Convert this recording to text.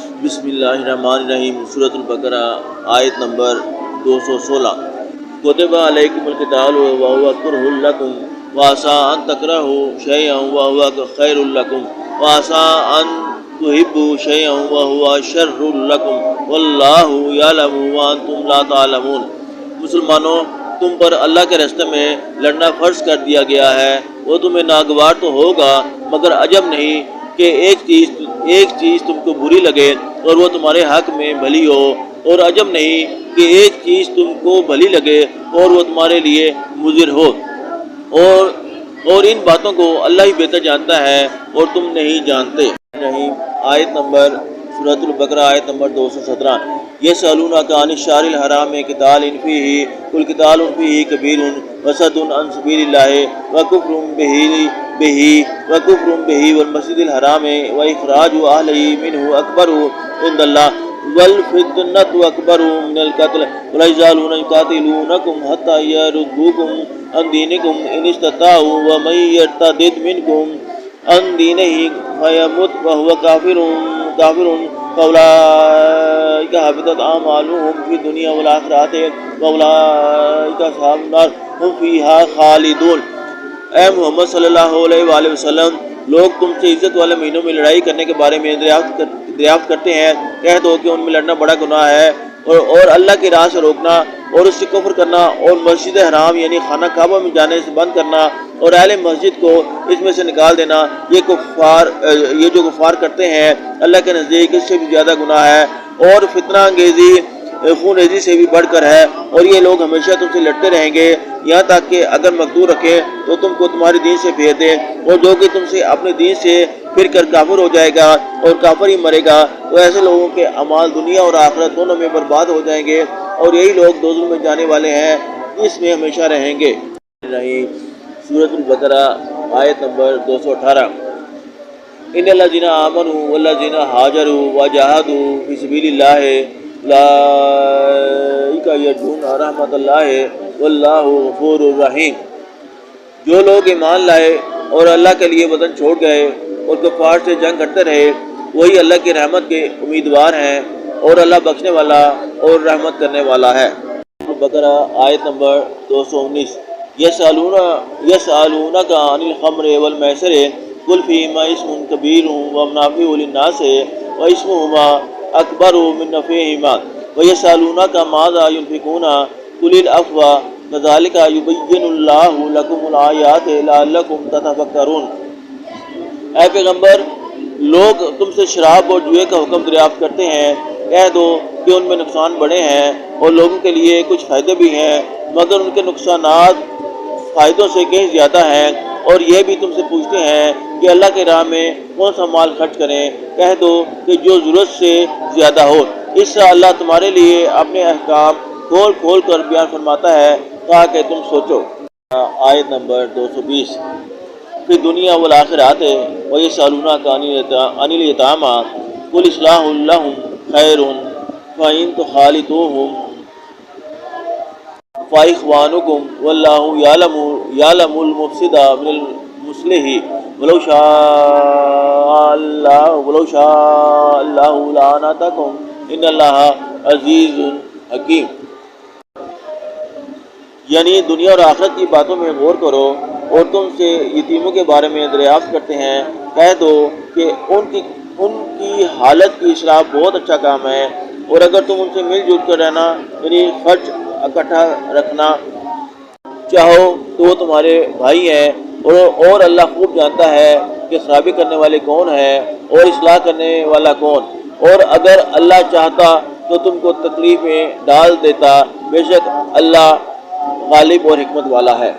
بسم اللہ الرحمن الرحیم۔ سورۃ البقرہ آیت نمبر 216۔ کتب علیکم القتال وہو کرہ لکم وعسیٰ ان تکرہوا شیئا وہو خیر لکم وعسیٰ ان تحبوا شیئا وہو شر لکم واللہ یعلم وانتم لا تعلمون۔ مسلمانوں، تم پر اللہ کے راستے میں لڑنا فرض کر دیا گیا ہے۔ وہ تمہیں ناگوار تو ہوگا، مگر عجب نہیں کہ ایک چیز تم کو بری لگے اور وہ تمہارے حق میں بھلی ہو، اور عجب نہیں کہ ایک چیز تم کو بھلی لگے اور وہ تمہارے لیے مضر ہو، اور ان باتوں کو اللہ ہی بہتر جانتا ہے اور تم نہیں جانتے۔ آیت نمبر سورۃ البقرہ آیت نمبر 217۔ یسألونک عن الشہر الحرام قتال فیہ قل قتال فیہ کبیر وصد عن سبیل اللہ وکفر بہ والمسجد الحرام واخراج اہلہ منہ اکبر عند اللہ والفتنة اکبر من القتل ولا یزالون یقاتلونکم حتی یردوکم عن دینکم ان استطاعوا ومن یرتد منکم عن دینہ فیمت وہو کافر فاولئک حبطت اعمالهم فی الدنیا والآخرۃ واولئک اصحاب النار ہم فیہا خالدون۔ اے محمد صلی اللہ علیہ وآلہ وسلم، لوگ تم سے عزت والے مہینوں میں لڑائی کرنے کے بارے میں دریافت کرتے ہیں۔ کہہ دو کہ ان میں لڑنا بڑا گناہ ہے، اور اللہ کی راہ سے روکنا اور اس سے کفر کرنا اور مسجد حرام یعنی خانہ کعبہ میں جانے سے بند کرنا اور اہل مسجد کو اس میں سے نکال دینا، یہ جو کفار کرتے ہیں اللہ کے نزدیک اس سے بھی زیادہ گناہ ہے، اور فتنہ انگیزی خون ریزی سے بھی بڑھ کر ہے، اور یہ لوگ ہمیشہ تم سے لڑتے رہیں گے یہاں تک کہ اگر مقدور رکھے تو تم کو تمہارے دین سے پھیر دے، اور جو کہ تم سے اپنے دین سے پھر کر کافر ہو جائے گا اور کافر ہی مرے گا تو ایسے لوگوں کے اعمال دنیا اور آخرت دونوں میں برباد ہو جائیں گے، اور یہی لوگ دوزخ میں جانے والے ہیں، اس میں ہمیشہ رہیں گے۔ سورۃ البقرہ آیت نمبر 218۔ ان الذین آمنوا والذین ہاجروا وجاہدوا فی سبیل اللہ اولئک یرجون رحمت اللہ واللہ غفور رحیم۔ جو لوگ ایمان لائے اور اللہ کے لیے وطن چھوڑ گئے اور کفار سے جنگ کرتے رہے، وہی اللہ کی رحمت کے امیدوار ہیں، اور اللہ بخشنے والا اور رحمت کرنے والا ہے۔ بقرہ آیت نمبر 219۔ یسألونک عن الخمر والمیسر قل فیہما اسم کبیر ومنافع للناس واسمہما اکبر من نفعہما ویسألونک ماذا ینفقون قل العفو کذالک یبین اللہ لکم الآیات لعلکم تتفکرون۔ اے پیغمبر، لوگ تم سے شراب اور جوئے کا حکم دریافت کرتے ہیں۔ کہہ دو کہ ان میں نقصان بڑے ہیں اور لوگوں کے لیے کچھ فائدے بھی ہیں، مگر ان کے نقصانات فائدوں سے کہیں زیادہ ہیں، اور یہ بھی تم سے پوچھتے ہیں کہ اللہ کے راہ میں کون سا مال خرچ کریں۔ کہہ دو کہ جو ضرورت سے زیادہ ہو، اس سے اللہ تمہارے لیے اپنے احکام کھول کھول کر بیان فرماتا ہے تاکہ تم سوچو۔ آیت نمبر 220۔ فی الدنیا والآخرۃ ویسألونک عن الیتامی قل اصلاح لہم خیر فإن تخالطوہم فإخوانکم واللہ یعلم المفسد من المصلح ولو شاء اللہ لعنتکم ان اللہ عزیز حکیم۔ یعنی دنیا اور آخرت کی باتوں میں غور کرو، اور تم سے یتیموں کے بارے میں دریافت کرتے ہیں۔ کہہ دو کہ ان کی حالت کی اصلاح بہت اچھا کام ہے، اور اگر تم ان سے مل جل کر رہنا یعنی خرچ اکٹھا رکھنا چاہو تو وہ تمہارے بھائی ہیں، اور اللہ خوب جانتا ہے کہ خرابی کرنے والے کون ہیں اور اصلاح کرنے والا کون، اور اگر اللہ چاہتا تو تم کو تکلیف میں ڈال دیتا، بے شک اللہ غالب اور حکمت والا ہے۔